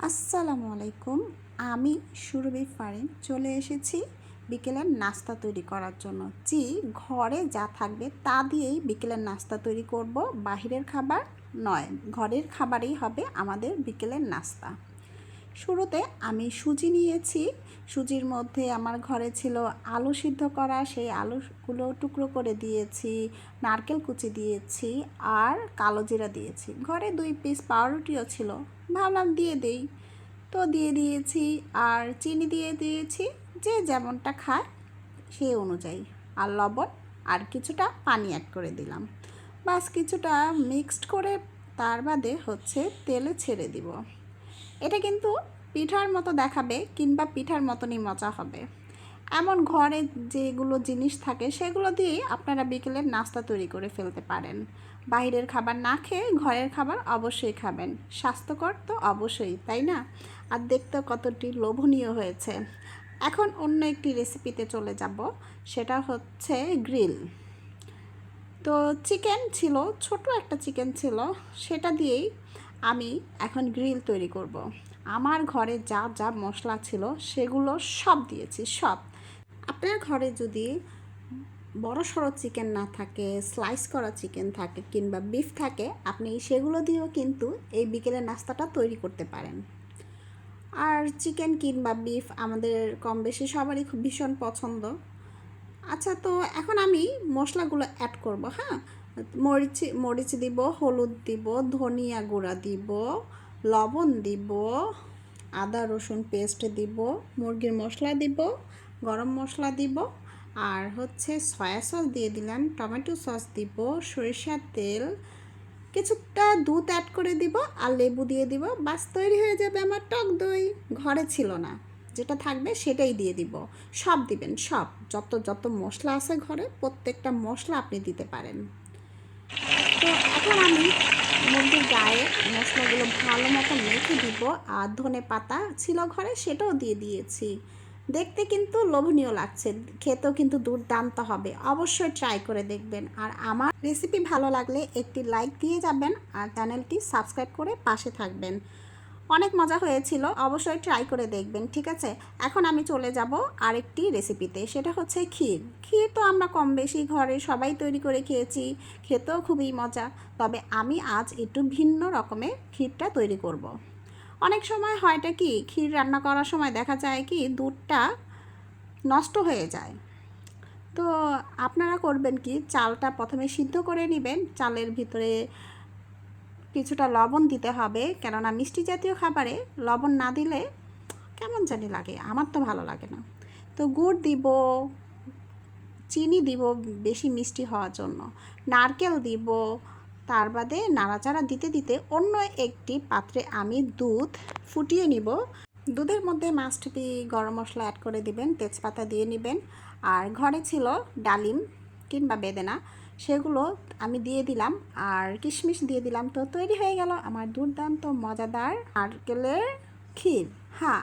আসসালামু আলাইকুম। আমি সুরভি ফারিন চলে এসেছি বিকেলের নাস্তা তৈরি করার জন্য। জি, ঘরে যা থাকবে তা দিয়েই বিকেলের নাস্তা তৈরি করব, বাহিরের খাবার নয়। ঘরের খাবারই হবে আমাদের বিকেলের নাস্তা। শুরুতে আমি সুজি নিয়েছি। সুজির মধ্যে আমার ঘরে ছিল আলু সিদ্ধ করা, সেই আলুগুলো টুকরো করে দিয়েছি, নারকেল কুচি দিয়েছি আর কালো জিরা দিয়েছি। ঘরে 2 পিস পাউরুটিও ছিল, ভাবলাম দিয়ে দেই, তো দিয়ে দিয়েছি। আর চিনি দিয়ে দিয়েছি, যে যেমনটা খায় সেই অনুযায়ী, আর লবণ আর কিছুটা পানি অ্যাড করে দিলাম। বাস কিছুটা মিক্সড করে তার বাদে তেলে ছেড়ে দিব। এটা কিন্তু পিঠার মতো দেখাবে, কিংবা পিঠার মতনই মজা হবে। এমন ঘরে যেগুলো জিনিস থাকে সেগুলো দিয়েই আপনারা বিকেলের নাস্তা তৈরি করে ফেলতে পারেন। বাইরের খাবার না খেয়ে ঘরের খাবার অবশ্যই খাবেন। স্বাস্থ্যকর তো অবশ্যই, তাই না? আর দেখতে কতটি লোভনীয় হয়েছে। এখন অন্য একটি রেসিপিতে চলে যাব, সেটা হচ্ছে গ্রিল। তো চিকেন ছিল, ছোট একটা চিকেন ছিল, সেটা দিয়েই আমি এখন গ্রিল তৈরি করব। আমার ঘরে যা যা মশলা ছিল সেগুলো সব দিয়েছি, সব। আপনার ঘরে যদি বড় সড়ো চিকেন না থাকে, স্লাইস করা চিকেন থাকে কিংবা বিফ থাকে, আপনি সেগুলো দিয়েও কিন্তু এই বিকেলের নাস্তাটা তৈরি করতে পারেন। আর চিকেন কিংবা বিফ আমাদের কম বেশি সবারই খুব ভীষণ পছন্দ। আচ্ছা, তো এখন আমি মশলাগুলো অ্যাড করব। হ্যাঁ, মরিচ দিব, হলুদ দিব, ধনিয়া গুঁড়া দিব, লবণ দিব, আদা রসুন পেস্ট দিব, মুরগির মশলা দিব, গরম মশলা দিব, আর সয়া সস দিয়ে দিলাম, টমেটো সস দিব, সরিষার তেল, কিছুটা দুধ অ্যাড করে দিব, আর লেবু দিয়ে দিব। বাস তৈরি হয়ে যাবে আমার টক দই। ঘরে ছিল না, যেটা থাকবে সেটাই দিয়ে দিব। সব দিবেন, সব, যত যত মশলা আছে ঘরে প্রত্যেকটা মশলা আপনি দিতে পারেন। তো এখন আমি মুরগির গায়ে মশলাগুলো ভালো মতো মেখে দিব, আর ধনে পাতা ছিল ঘরে সেটাও দিয়ে দিয়েছি। দেখতে কিন্তু লোভনীয় লাগছে, খেতেও কিন্তু দুর্দান্ত হবে। অবশ্যই ট্রাই করে দেখবেন। আর আমার রেসিপি ভালো লাগলে একটি লাইক দিয়ে যাবেন, আর চ্যানেলটি সাবস্ক্রাইব করে পাশে থাকবেন। অনেক মজা হয়েছিল, অবশ্যই ট্রাই করে দেখবেন। ঠিক আছে, এখন আমি চলে যাব আরেকটি রেসিপিতে, সেটা হচ্ছে ক্ষীর। ক্ষীর তো আমরা কম বেশি ঘরে সবাই তৈরি করে খেয়েছি, খেতেও খুবই মজা। তবে আমি আজ একটু ভিন্ন রকমের ক্ষীরটা তৈরি করব। অনেক সময় হয়টা কি, ক্ষীর রান্না করার সময় দেখা যায় কি দুধটা নষ্ট হয়ে যায়। তো আপনারা করবেন কি, চালটা প্রথমে সিদ্ধ করে নেবেন। চালের ভিতরে কিছুটা লবণ দিতে হবে, কেননা মিষ্টি জাতীয় খাবারে লবণ না দিলে কেমন জানি লাগে, আমার তো ভালো লাগে না। তো গুড় দিব, চিনি দিব বেশি মিষ্টি হওয়ার জন্য, নারকেল দিব। তার বাদে নাড়াচাড়া দিতে দিতে অন্য একটি পাত্রে আমি দুধ ফুটিয়ে নিব। দুধের মধ্যে মাস্ট বি গরম মশলা অ্যাড করে দিবেন, তেজপাতা দিয়ে নেবেন। আর ঘরে ছিল ডালিম কিংবা বেদানা, সেগুলো আমি দিয়ে দিলাম, আর কিশমিশ দিয়ে দিলাম। তো তৈরি হয়ে গেল আমার দুর্দান্ত মজাদার নারকেলের ক্ষীর। হ্যাঁ।